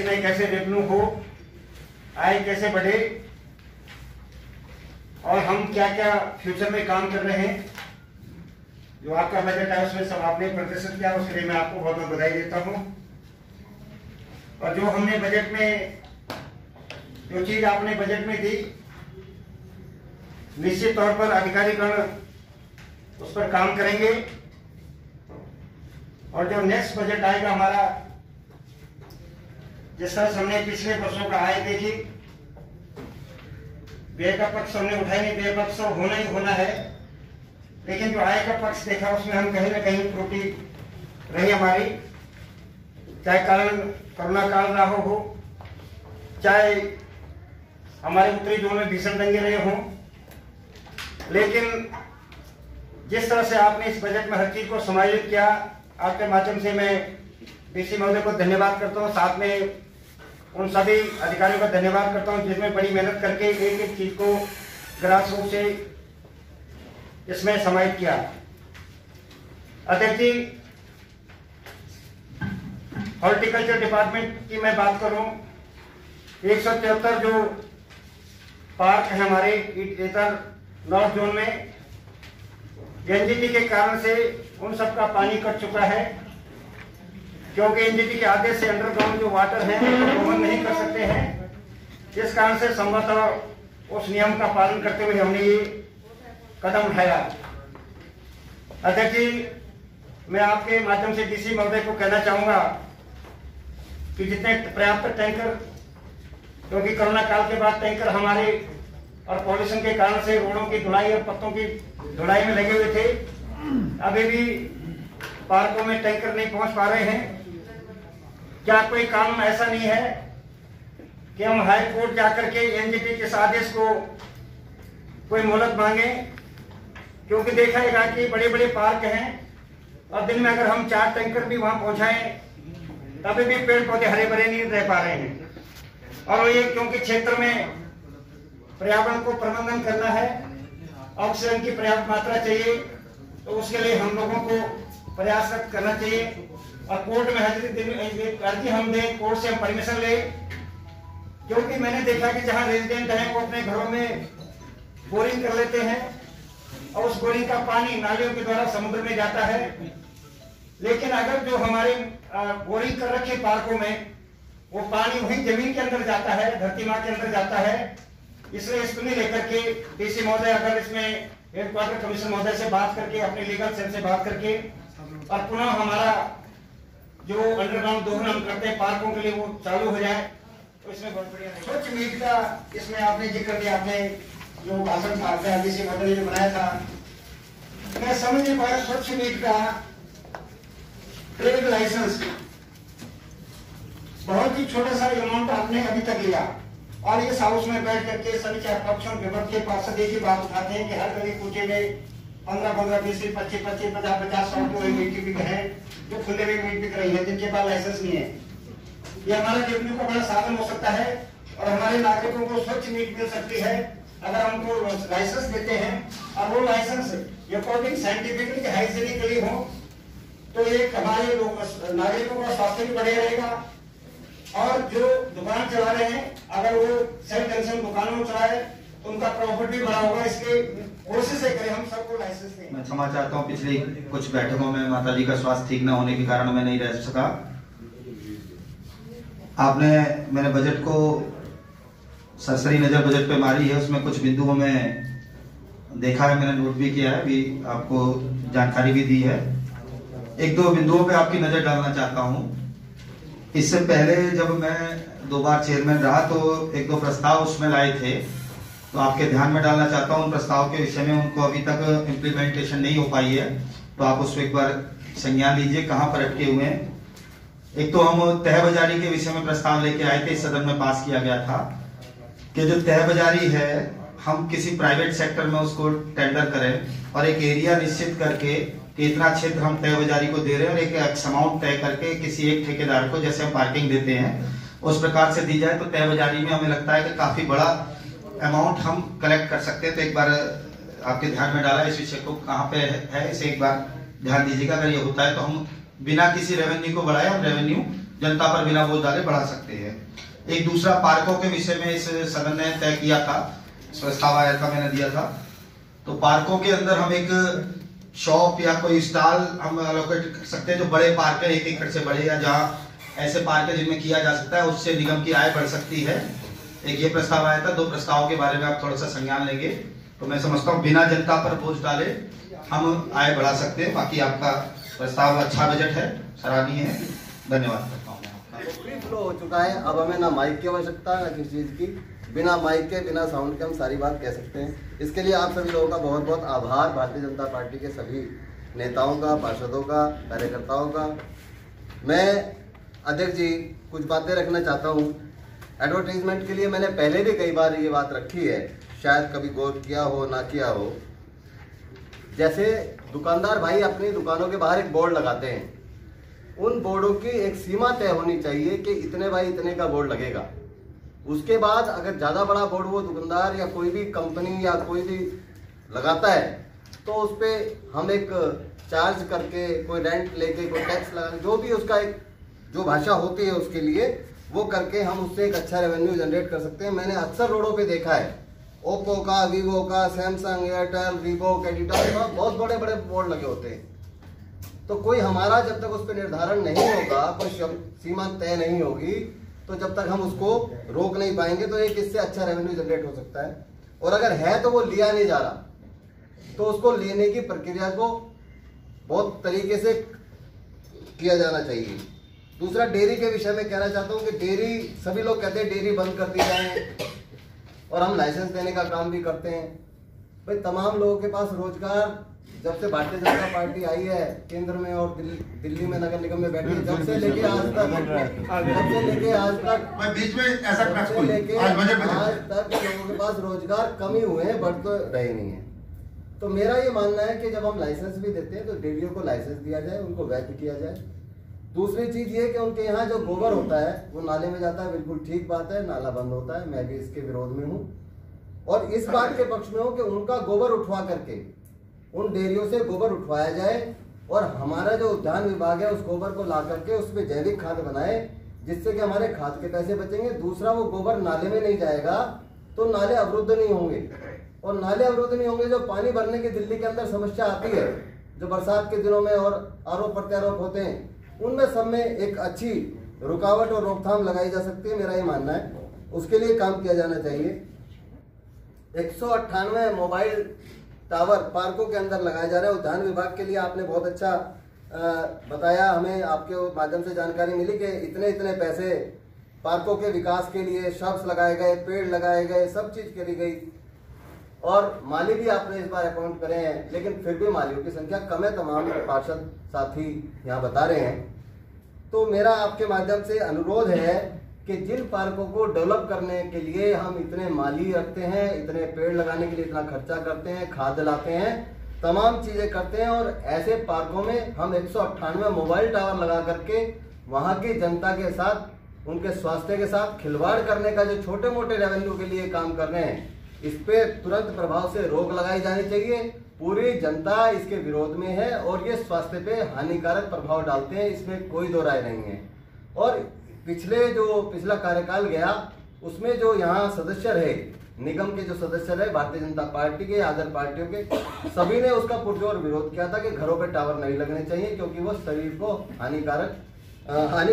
भविष्य में कैसे रेवेन्यू हो, आय कैसे बढ़े और हम क्या क्या फ्यूचर में काम कर रहे हैं। जो आपका बजट है उसमें सब आपने प्रदर्शित किया, उसके लिए मैं आपको बहुत बहुत बधाई देता हूं। और जो हमने बजट में जो चीज आपने बजट में दी, निश्चित तौर पर अधिकारीगण उस पर काम करेंगे। और जो नेक्स्ट बजट आएगा हमारा, जिस तरह से हमने पिछले वर्षों का आय देखी, व्यय का पक्ष हमने उठाई नहीं, व्यय पक्ष होना ही होना है, लेकिन जो आय का पक्ष देखा उसमें हम कहीं ना कहीं त्रुटि रही हमारी, चाहे कारण कोरोना काल रहा हो, चाहे हमारे उत्तरी जोन में भीषण दंगे रहे हों। लेकिन जिस तरह से आपने इस बजट में हर चीज को समायोजित किया, आपके माध्यम से मैं डीसी महोदय को धन्यवाद करता हूँ, साथ में उन सभी अधिकारियों का धन्यवाद करता हूँ जिसमें बड़ी मेहनत करके एक एक चीज को ग्रास रूट से इसमें समाहित किया। अध्यक्ष जी, हॉर्टिकल्चर डिपार्टमेंट की मैं बात करूं, 173 जो पार्क है हमारे इधर नॉर्थ जोन में, एनजीटी के कारण से उन सब का पानी कट चुका है, क्योंकि एनजीटी के आदेश से अंडरग्राउंड जो वाटर है दोहन नहीं कर सकते हैं। जिस कारण से संभवतः उस नियम का पालन करते हुए हमने ये कदम उठाया। अध्यक्ष जी, मैं आपके माध्यम से डीसी महोदय को कहना चाहूंगा कि जितने पर्याप्त टैंकर, क्योंकि कोरोना काल के बाद टैंकर हमारे और पॉल्यूशन के कारण से रोडों की धुलाई और पत्तों की धुलाई में लगे हुए थे, अभी भी पार्कों में टैंकर नहीं पहुंच पा रहे हैं। क्या कोई कानून ऐसा नहीं है कि हम हाई कोर्ट जाकर के एनजीटी के आदेश को कोई मोहलत मांगे? क्योंकि देखा जाएगा कि बड़े बड़े पार्क हैं और दिन में अगर हम 4 टैंकर भी वहां पहुंचाएं तभी भी पेड़ पौधे हरे भरे नहीं रह पा रहे हैं। और ये क्योंकि क्षेत्र में पर्यावरण को प्रबंधन करना है, ऑक्सीजन की पर्याप्त मात्रा चाहिए, तो उसके लिए हम लोगों को प्रयासरत करना चाहिए। और कोर्ट में अर्जी हम दें, कोर्ट से हम परमिशन ले, क्योंकि मैंने देखा कि जहां रेजिडेंट हैं वो अपने घरों में बोरिंग कर लेते हैं और उस बोरिंग का पानी नालियों के द्वारा समुद्र में जाता है। लेकिन अगर जो हमारे बोरिंग कर रखे पार्कों में वो पानी वहीं जमीन के अंदर जाता है, धरती माँ के अंदर जाता है, इसलिए इसको नहीं लेकर के डीसी महोदय अगर इसमें हेडक्वार्टर कमिश्नर महोदय से बात करके, अपने लीगल सेल से बात करके और पुनः हमारा जो अंडरग्राउंड दोहन हम करते हैं पार्कों के लिए वो चालू हो जाए, तो इसमें बहुत बढ़िया है। स्वच्छ मीट का इसमें आपने जिक्र दिया, आपने जो भाषण था डीसी महोदय ने बनाया था, मैं समझ नहीं पाया स्वच्छ मीट का ट्रेड लाइसेंस बहुत ही छोटा सा अमाउंट आपने अभी तक लिया और इस हाउस में बैठ करके सभी चार पक्षों विपक्ष के पार्षद एक ही बात उठाते हैं कि हर गली कूचे में 15-15, 20, 25, 50, 100 तो मीट बिक है, जो खुले में मीट बिक रही है, जिनके पास लाइसेंस नहीं है। ये हमारा रेवेन्यू का बड़ा साधन हो सकता है और हमारे नागरिकों को स्वच्छ मीट मिल सकती है अगर हमको लाइसेंस देते हैं और वो लाइसेंस अकॉर्डिंग साइंटिफिकली हाइजीनिकली हो, तो एक हमारे नागरिकों का स्वास्थ्य भी बढ़िया रहेगा। और जो दुकान चला रहे हैं अगर वो सेल्फ कंसर्न दुकानों में चलाए तो उनका प्रॉफिट भी बड़ा होगा। इसके कोशिश करें हम सबको लाइसेंस दें। मैं क्षमा चाहता हूँ, पिछली कुछ बैठकों में माताजी का स्वास्थ्य ठीक न होने के कारण मैं नहीं रह सका। आपने मेरे बजट को सरसरी नजर बजट पे मारी है, उसमें कुछ बिंदुओं में देखा है, मैंने नोट भी किया है, भी आपको जानकारी भी दी है। 1-2 बिंदुओं पे आपकी नजर डालना चाहता हूँ। इससे पहले जब मैं 2 बार चेयरमैन रहा तो 1-2 प्रस्ताव उसमें लाए थे, तो आपके ध्यान में डालना चाहता हूँ उन प्रस्ताव के विषय में। उनको अभी तक इम्प्लीमेंटेशन नहीं हो पाई है, तो आप उसको एक बार संज्ञान लीजिए कहाँ पर अटके हुए हैं। एक तो हम तह बाजारी के विषय में प्रस्ताव लेके आए थे, इस सदन में पास किया गया था कि जो तह बाजारी है हम किसी प्राइवेट सेक्टर में उसको टेंडर करें और एक एरिया निश्चित करके कि इतना क्षेत्र हम तय बाजारी को दे रहे हैं और एक अमाउंट तय करके किसी एक ठेकेदार को, जैसे हम पार्किंग देते हैं उस प्रकार से दी जाए, तो तय बाजारी में हमें लगता है कि काफी बड़ा अमाउंट हम कलेक्ट कर सकते हैं। तो एक बार आपके ध्यान में डाला, इस विषय को कहाँ पे है इसे एक बार ध्यान दीजिएगा। अगर ये होता है तो हम बिना किसी रेवेन्यू को बढ़ाए हम रेवेन्यू जनता पर बिना बोझ डाले बढ़ा सकते हैं। एक दूसरा पार्कों के विषय में इस सदन ने तय किया था, प्रस्ताव आया था, मैंने दिया था। तो पार्कों के अंदर हम एक शॉप या कोई स्टॉल हम अलोकेट कर सकते हैं जो बड़े पार्क है, 1 एकड़ से बड़े, या जहाँ ऐसे पार्क है जिनमें किया जा सकता है, उससे निगम की आय बढ़ सकती है। एक ये प्रस्ताव आया था। 2 प्रस्तावों के बारे में आप थोड़ा सा संज्ञान लेंगे तो मैं समझता हूँ बिना जनता पर बोझ डाले हम आय बढ़ा सकते हैं। बाकी आपका प्रस्ताव अच्छा बजट है, सराहनीय है। धन्यवाद। फ्री फ्लो हो चुका है, अब हमें ना माइक की आवश्यकता ना किसी चीज की, बिना माइक के बिना साउंड के हम सारी बात कह सकते हैं। इसके लिए आप सभी लोगों का बहुत बहुत आभार, भारतीय जनता पार्टी के सभी नेताओं का, पार्षदों का, कार्यकर्ताओं का। मैं अध्यक्ष जी कुछ बातें रखना चाहता हूँ। एडवर्टाइजमेंट के लिए मैंने पहले भी कई बार ये बात रखी है, शायद कभी गौर किया हो ना किया हो। जैसे दुकानदार भाई अपनी दुकानों के बाहर एक बोर्ड लगाते हैं, उन बोर्डों की एक सीमा तय होनी चाहिए कि इतने बाई इतने का बोर्ड लगेगा। उसके बाद अगर ज्यादा बड़ा बोर्ड वो दुकानदार या कोई भी कंपनी या कोई भी लगाता है तो उस पर हम एक चार्ज करके, कोई रेंट लेके, कोई टैक्स लगा, जो भी उसका एक जो भाषा होती है उसके लिए वो करके हम उससे एक अच्छा रेवेन्यू जनरेट कर सकते हैं। मैंने अक्सर रोडों पे देखा है, ओप्पो का, वीवो का, सैमसंग, एयरटेल, रीबॉक, एडिडास का बहुत बड़े बड़े बोर्ड लगे होते हैं। तो कोई हमारा जब तक उस पर निर्धारण नहीं होगा, कोई सीमा तय नहीं होगी, तो जब तक हम उसको रोक नहीं पाएंगे तो एक इससे अच्छा रेवेन्यू जनरेट हो सकता है। और अगर है तो वो लिया नहीं जा रहा तो उसको लेने की प्रक्रिया को बहुत तरीके से किया जाना चाहिए। दूसरा, डेयरी के विषय में कहना चाहता हूँ कि डेयरी, सभी लोग कहते हैं डेयरी बंद कर दी जाए और हम लाइसेंस देने का काम भी करते हैं। भाई तमाम लोगों के पास रोजगार जब से भारतीय जनता पार्टी आई है केंद्र में और दिल्ली में नगर निगम में बैठी है, जब से लेके आज तक बीच में ऐसा आज तक लोगों के पास रोजगार कमी हुए हैं, बढ़ तो रहे नहीं है। तो मेरा ये मानना है कि जब हम लाइसेंस भी देते हैं तो डेयरियों को लाइसेंस दिया जाए, उनको वैध किया जाए। दूसरी चीज ये कि उनके यहाँ जो गोबर होता है वो नाले में जाता है, बिल्कुल ठीक बात है, नाला बंद होता है, मैं भी इसके विरोध में हूँ और इस बात के पक्ष में हूँ कि उनका गोबर उठवा करके उन डेयरियों से गोबर उठवाया जाए और हमारा जो उद्यान विभाग है उस गोबर को ला करके उसमें जैविक खाद बनाए, जिससे कि हमारे खाद के पैसे बचेंगे। दूसरा, वो गोबर नाले में नहीं जाएगा तो नाले अवरुद्ध नहीं होंगे, और नाले अवरुद्ध नहीं होंगे, जो पानी भरने की दिल्ली के अंदर समस्या आती है, जो बरसात के दिनों में और आरोप प्रत्यारोप होते हैं, उनमें सब में एक अच्छी रुकावट और रोकथाम लगाई जा सकती है। मेरा ये मानना है, उसके लिए काम किया जाना चाहिए। 198 मोबाइल टावर पार्कों के अंदर लगाए जा रहे हैं। उद्यान विभाग के लिए आपने बहुत अच्छा बताया, हमें आपके माध्यम से जानकारी मिली कि इतने इतने पैसे पार्कों के विकास के लिए, शर्ब्स लगाए गए, पेड़ लगाए गए, सब चीज करी गई और माली भी आपने इस बार अपॉइंट करे हैं, लेकिन फिर भी मालियों की संख्या कम है, तमाम पार्षद साथी यहाँ बता रहे हैं। तो मेरा आपके माध्यम से अनुरोध है कि जिन पार्कों को डेवलप करने के लिए हम इतने माली रखते हैं, इतने पेड़ लगाने के लिए इतना खर्चा करते हैं, खाद लाते हैं, तमाम चीजें करते हैं, और ऐसे पार्कों में हम 198 मोबाइल टावर लगा करके वहां की जनता के साथ, उनके स्वास्थ्य के साथ खिलवाड़ करने का जो छोटे मोटे रेवेन्यू के लिए काम कर रहे हैं, इस पे तुरंत प्रभाव से रोक लगाई जानी चाहिए। पूरी जनता इसके विरोध में है और ये स्वास्थ्य पे हानिकारक प्रभाव डालते हैं, इसमें कोई दो राय नहीं है। और पिछला कार्यकाल गया उसमें जो यहाँ सदस्य रहे, निगम के जो सदस्य रहे भारतीय जनता पार्टी के, अदर पार्टियों के, सभी ने उसका पुरजोर विरोध किया था कि घरों पे टावर नहीं लगने चाहिए क्योंकि वो शरीर को हानि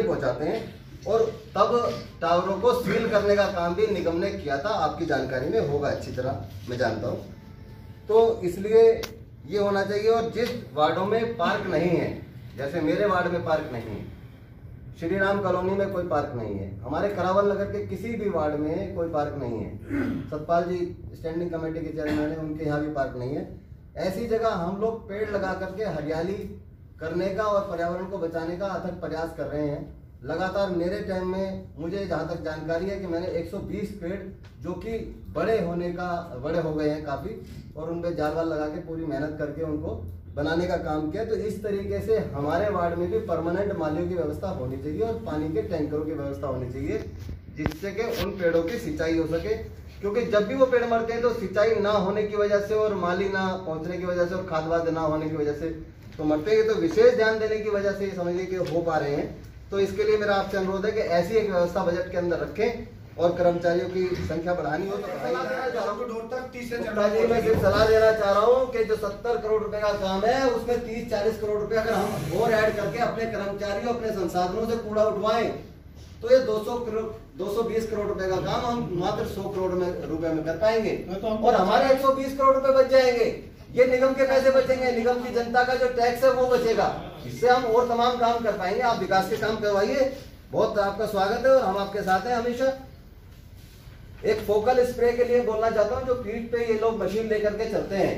पहुंचाते हैं, और तब टावरों को सील करने का काम भी निगम ने किया था। आपकी जानकारी में होगा, अच्छी तरह मैं जानता हूँ। तो इसलिए ये होना चाहिए। और जिस वार्डों में पार्क नहीं है, जैसे मेरे वार्ड में पार्क नहीं है, श्री राम कॉलोनी में कोई पार्क नहीं है, हमारे करावल नगर के किसी भी वार्ड में कोई पार्क नहीं है, सतपाल जी स्टैंडिंग कमेटी के चेयरमैन है, उनके यहाँ भी पार्क नहीं है, ऐसी जगह हम लोग पेड़ लगा करके हरियाली करने का और पर्यावरण को बचाने का अथक प्रयास कर रहे हैं। लगातार मेरे टाइम में मुझे जहाँ तक जानकारी है कि मैंने 120 पेड़ जो कि बड़े हो गए हैं काफ़ी, और उन पर जाल वाल लगा के पूरी मेहनत करके उनको बनाने का काम किया। तो इस तरीके से हमारे वार्ड में भी परमानेंट मालियों की व्यवस्था होनी चाहिए और पानी के टैंकरों की व्यवस्था होनी चाहिए, जिससे कि उन पेड़ों की सिंचाई हो सके। क्योंकि जब भी वो पेड़ मरते हैं तो सिंचाई ना होने की वजह से और माली ना पहुंचने की वजह से और खाद वाद ना होने की वजह से तो मरते हैं। तो विशेष ध्यान देने की वजह से समझिए कि हो पा रहे हैं। तो इसके लिए मेरा आपसे अनुरोध है कि ऐसी एक व्यवस्था बजट के अंदर रखें और कर्मचारियों की संख्या बढ़ानी हो तो मैं सिर्फ सलाह देना चाह रहा हूँ कि जो 70 करोड़ रुपए का काम है उसमें 30-40 करोड़ रुपए अगर हम और ऐड करके अपने कर्मचारियों अपने संसाधनों से कूड़ा उठवाएं तो ये 220 करोड़ रुपए का काम हम मात्र 100 करोड़ रुपए में कर पाएंगे और हमारे 120 करोड़ रुपए बच जाएंगे। ये निगम के पैसे बचेंगे, निगम की जनता का जो टैक्स है वो बचेगा, इससे हम और तमाम काम कर पाएंगे। आप विकास के काम करवाइए, बहुत आपका स्वागत है और हम आपके साथ हैं हमेशा। एक फोकल स्प्रे के लिए बोलना चाहता हूं, जो पीठ पे ये लोग मशीन लेकर के चलते हैं,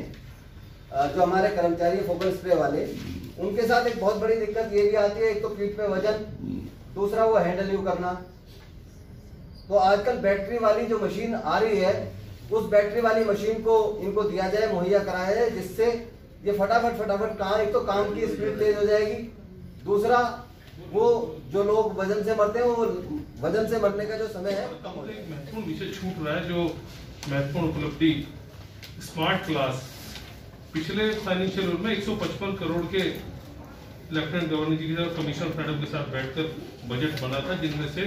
जो हमारे कर्मचारी फोकल स्प्रे वाले, उनके साथ एक बहुत बड़ी दिक्कत ये भी आती है, एक तो पीठ पे वजन, दूसरा वो हैंडल यू करना। तो आजकल बैटरी वाली जो मशीन आ रही है, उस बैटरी वाली मशीन को इनको दिया जाए, मुहैया कराया जाए, जिससे ये फटाफट काम, एक तो काम की स्पीड तेज हो जाएगी, दूसरा वो जो लोग वजन से मरते हैं वो वजन से मरने का जो समय है महत्वपूर्ण विषय छूट रहा है। जो महत्वपूर्ण उपलब्धि स्मार्ट क्लास पिछले फाइनेंशियल ईयर में 155 करोड़ के लेफ्टिनेंट गवर्नर जी के साथ कमिश्नर मैडम के साथ बैठकर बजट बना था, जिनमें से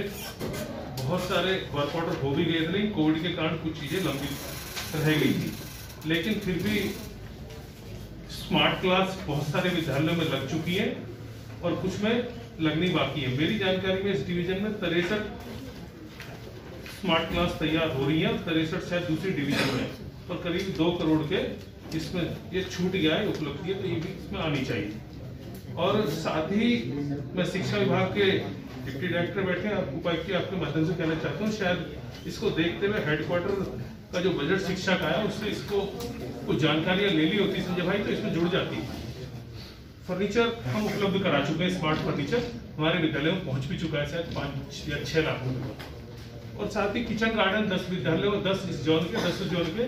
बहुत सारे वर्क ऑर्डर हो भी गए थे, लेकिन कोविड के कारण कुछ चीजें लंबित रह गई थी। लेकिन फिर भी स्मार्ट क्लास बहुत सारे विद्यालयों में लग चुकी है और कुछ में लगनी बाकी है। मेरी जानकारी में इस डिवीजन में 63 स्मार्ट क्लास तैयार हो रही है, 63 शायद दूसरी डिवीजन में, और करीब 2 करोड़ के इसमें ये छूट गया है उपलब्धि है, तो ये भी इसमें आनी चाहिए। और साथ ही मैं शिक्षा विभाग के डिप्टी डायरेक्टर बैठे उपायुक्त के आपके माध्यम से कहना चाहता हूँ, शायद इसको देखते हुए हेडक्वार्टर का जो बजट शिक्षा का है उससे इसको कुछ जानकारियां ले ली होती संजय भाई, तो इसमें जुड़ जाती। फर्नीचर हम उपलब्ध करा चुके हैं, स्मार्ट फर्नीचर हमारे विद्यालय में पहुंच भी चुका है, शायद 5 या 6 लाख रुपए। और साथ ही किचन गार्डन 10 विद्यालयों में 10 इस जोन के 10 जोन के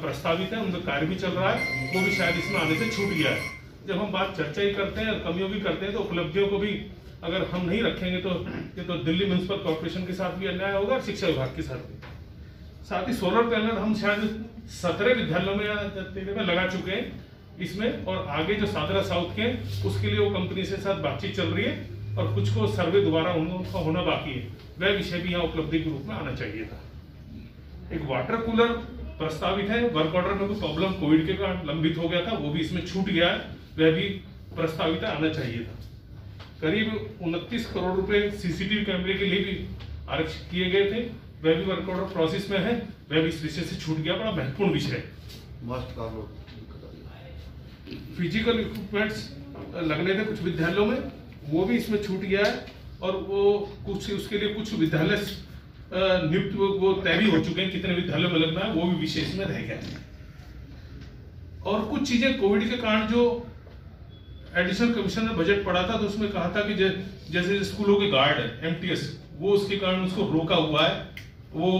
प्रस्तावित है, उनका कार्य भी चल रहा है, वो भी शायद इसमें आने से छूट गया है। जब हम बात चर्चा ही करते हैं और कमियों भी करते हैं, तो उपलब्धियों को भी अगर हम नहीं रखेंगे तो ये तो दिल्ली म्युनिसिपल कॉर्पोरेशन के साथ भी अन्याय होगा और शिक्षा विभाग के साथ भी। साथ ही सोलर पैनल हम शायद 17 विद्यालयों में लगा चुके हैं इसमें, और आगे जो सादरा साउथ के उसके लिए वो कंपनी से साथ बातचीत चल रही है और कुछ को सर्वे दोबारा उनका होना बाकी है, वह विषय भी यहाँ उपलब्धि के रूप में आना चाहिए था। एक वाटर कूलर प्रस्तावित है, वर्क ऑर्डर में कोई प्रॉब्लम कोविड के कारण लंबित हो गया था, वो भी इसमें छूट गया है, वह भी प्रस्तावित आना चाहिए था। करीब 29 करोड़ रुपए सीसीटीवी कैमरे के लिए भी आरक्षित किए गए थे, वह भी वर्क ऑर्डर प्रोसेस में है, वह भी इस विषय से छूट गया, बड़ा महत्वपूर्ण विषय है। फिजिकल इक्विपमेंट्स लगने थे कुछ विद्यालयों में, वो भी इसमें छूट गया है, और वो कुछ उसके लिए कुछ विद्यालय नियुक्त वो तय भी हो चुके हैं, कितने विद्यालयों में लगना है वो भी विषय इसमें रह गया है। और कुछ चीजें कोविड के कारण जो एडिशनल कमीशन ने बजट पढ़ा था, तो उसमें कहा था कि जैसे स्कूलों के गार्ड है MTS, वो उसके कारण उसको रोका हुआ है, वो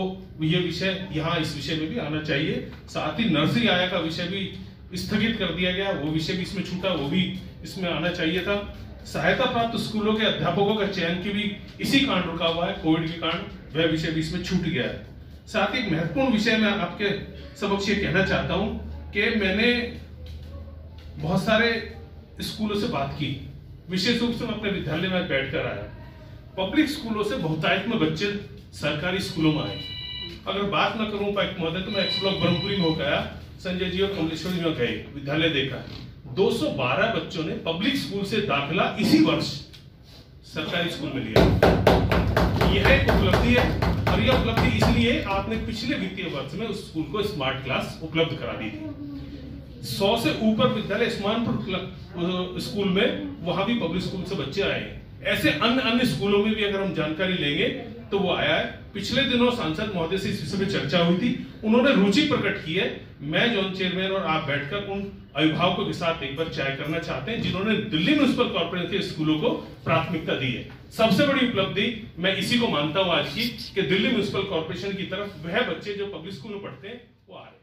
ये विषय यहाँ इस विषय में भी आना चाहिए। साथ ही नर्सरी आया का विषय भी स्थगित कर दिया गया, वो विषय भी इसमें छूटा, वो भी इसमें आना चाहिए था। सहायता प्राप्त स्कूलों के अध्यापकों का चयन की भी इसी कारण रुका हुआ है कोविड के कारण, वह विषय भी इसमें छूट गया है। साथ ही एक महत्वपूर्ण विषय मैं आपके समक्ष ये कहना चाहता हूं कि मैंने बहुत सारे स्कूलों से बात की, विशेष रूप से मैं अपने विद्यालय में बैठकर आया। पब्लिक स्कूलों से बहुतायत में बच्चे सरकारी स्कूलों में आए। अगर बात न करूं उपायुक्त महोदय, तो मैं एक्स ब्लॉक ब्रह्मपुरी में हो गया, संजय जी और कमलेश्वरी में गए, विद्यालय देखा, 212 बच्चों ने पब्लिक स्कूल से दाखिला इसी वर्ष सरकारी स्कूल में लिया। यह एक उपलब्धि है, और यह उपलब्धि इसलिए आपने पिछले वित्तीय वर्ष में उस स्कूल को स्मार्ट क्लास उपलब्ध करा दी थी। 100 से ऊपर विद्यालय स्मार्ट स्कूल में, वहां भी पब्लिक स्कूल से बच्चे आए हैं। ऐसे अन्य स्कूलों में भी अगर हम जानकारी लेंगे तो वो आया है। पिछले दिनों सांसद महोदय से इस विषय में चर्चा हुई थी, उन्होंने रुचि प्रकट की है। मैं जोन चेयरमैन और आप बैठकर उन अभिभावकों के साथ एक बार चाय करना चाहते हैं जिन्होंने दिल्ली म्युनिसिपल कॉर्पोरेशन के स्कूलों को प्राथमिकता दी है। सबसे बड़ी उपलब्धि मैं इसी को मानता हूं आज की, कि दिल्ली म्युनिसिपल कॉर्पोरेशन की तरफ वह बच्चे जो पब्लिक स्कूल में पढ़ते हैं वो आ रहे हैं।